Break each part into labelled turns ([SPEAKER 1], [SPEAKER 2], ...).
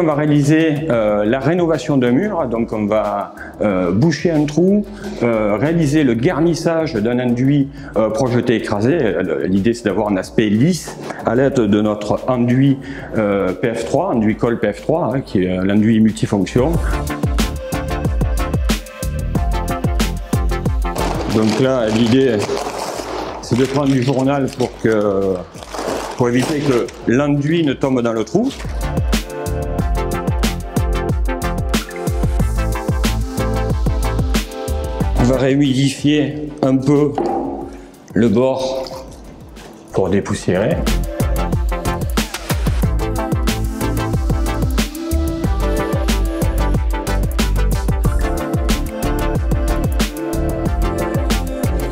[SPEAKER 1] on va réaliser la rénovation d'un mur. Donc on va boucher un trou, réaliser le garnissage d'un enduit projeté écrasé. L'idée c'est d'avoir un aspect lisse à l'aide de notre enduit PF3, enduit colle PF3, hein, qui est l'enduit multifonction. Donc là, l'idée c'est de prendre du journal pour éviter que l'enduit ne tombe dans le trou. On va réhumidifier un peu le bord pour dépoussiérer.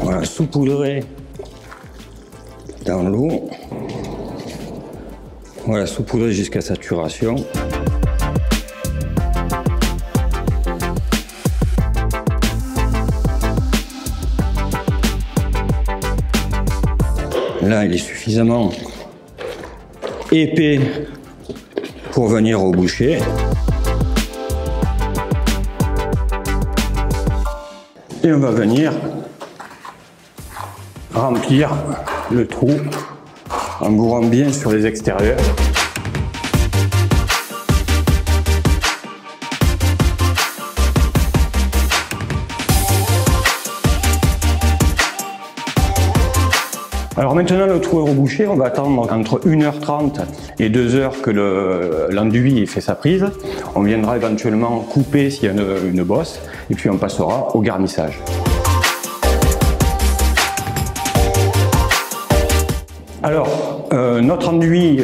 [SPEAKER 1] On va saupoudrer dans l'eau. Voilà, saupoudrer jusqu'à saturation. Là, il est suffisamment épais pour venir au boucher. Et on va venir remplir le trou en bourrant bien sur les extérieurs. Alors maintenant le trou est rebouché, on va attendre entre 1h30 et 2h que l'enduit ait fait sa prise. On viendra éventuellement couper s'il y a une bosse et puis on passera au garnissage. Alors notre enduit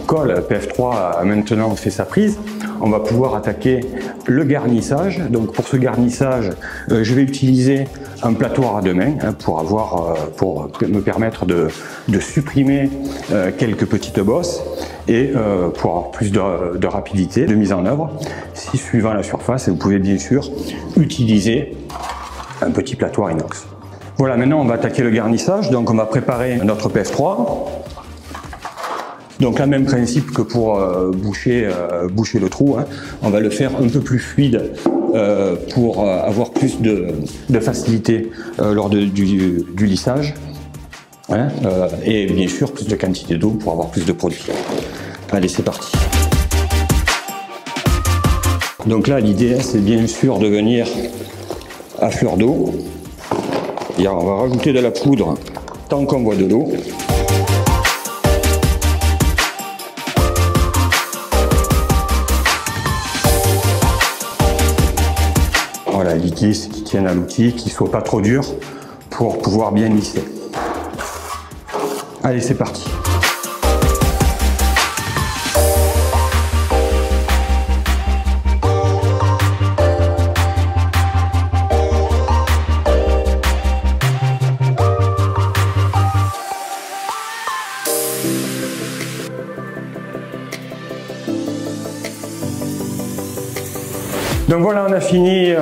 [SPEAKER 1] colle PF3 a maintenant fait sa prise. On va pouvoir attaquer le garnissage. Donc pour ce garnissage, je vais utiliser un platoir à deux mains hein, pour me permettre de supprimer quelques petites bosses et pour avoir plus de rapidité de mise en œuvre. Si suivant la surface, vous pouvez bien sûr utiliser un petit platoir inox. Voilà, maintenant on va attaquer le garnissage. Donc on va préparer notre PF3. Donc, le même principe que pour boucher le trou, hein. On va le faire un peu plus fluide pour avoir plus de facilité lors du lissage, hein, et bien sûr plus de quantité d'eau pour avoir plus de produit. Allez, c'est parti. Donc là, l'idée, c'est bien sûr de venir à fleur d'eau. On va rajouter de la poudre tant qu'on voit de l'eau. Voilà, l'idée c'est qu'il tienne à l'outil, qu'il ne soit pas trop dur pour pouvoir bien lisser. Allez, c'est parti. Donc voilà, on a fini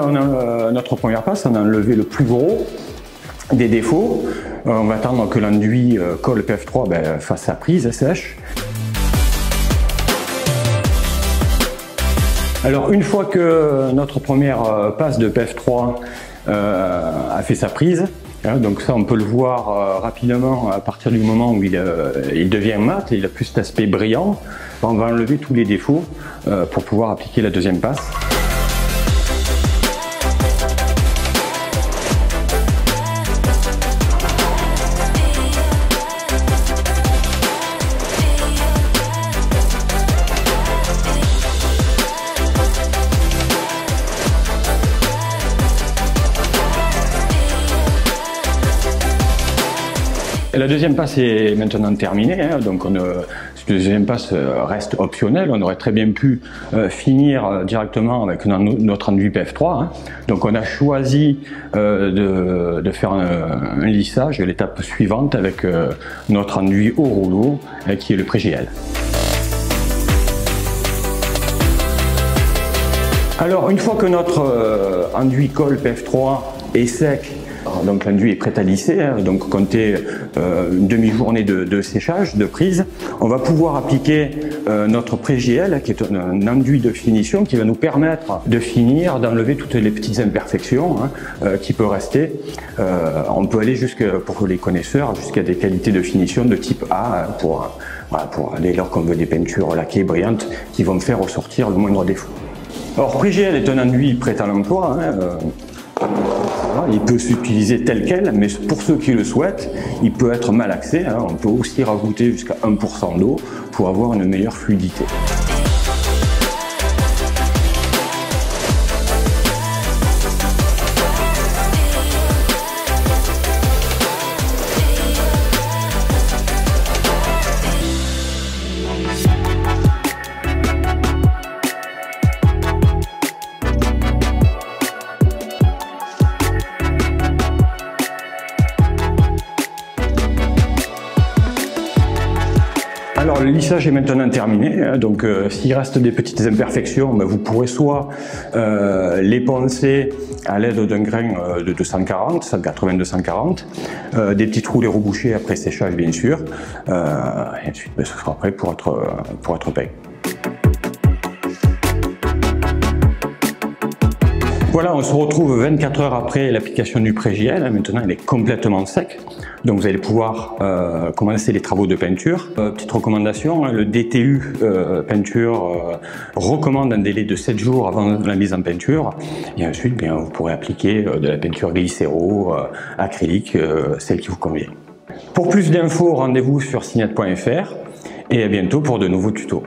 [SPEAKER 1] notre première passe, on a enlevé le plus gros des défauts. On va attendre que l'enduit colle PF3 fasse sa prise sèche. Alors une fois que notre première passe de PF3 a fait sa prise, hein, donc ça on peut le voir rapidement à partir du moment où il devient mat, et il a plus cet aspect brillant, on va enlever tous les défauts pour pouvoir appliquer la deuxième passe. La deuxième passe est maintenant terminée, hein, donc cette deuxième passe reste optionnelle. On aurait très bien pu finir directement avec notre enduit PF3. Hein. Donc on a choisi de faire un lissage, l'étape suivante avec notre enduit au rouleau qui est le pré-GL. Alors une fois que notre enduit colle PF3 est sec, Donc l'enduit est prêt à lisser, hein, donc comptez une demi-journée de séchage, de prise. On va pouvoir appliquer notre pré-JL, qui est un enduit de finition qui va nous permettre de finir, d'enlever toutes les petites imperfections qui peuvent rester. On peut aller pour les connaisseurs, jusqu'à des qualités de finition de type A, dès lors qu'on veut des peintures laquées brillantes qui vont faire ressortir le moindre défaut. Alors pré-JL est un enduit prêt à l'emploi. Il peut s'utiliser tel quel, mais pour ceux qui le souhaitent, il peut être malaxé. On peut aussi rajouter jusqu'à 1% d'eau pour avoir une meilleure fluidité. Alors le lissage est maintenant terminé, donc s'il reste des petites imperfections, vous pourrez soit les poncer à l'aide d'un grain de 180-240, des petits trous les reboucher après séchage bien sûr, et ensuite ce sera prêt pour être peint. Voilà, on se retrouve 24 heures après l'application du pré-JL. Maintenant, il est complètement sec. Donc, vous allez pouvoir commencer les travaux de peinture. Petite recommandation, le DTU peinture recommande un délai de 7 jours avant la mise en peinture. Et ensuite, vous pourrez appliquer de la peinture glycéro, acrylique, celle qui vous convient. Pour plus d'infos, rendez-vous sur signet.fr et à bientôt pour de nouveaux tutos.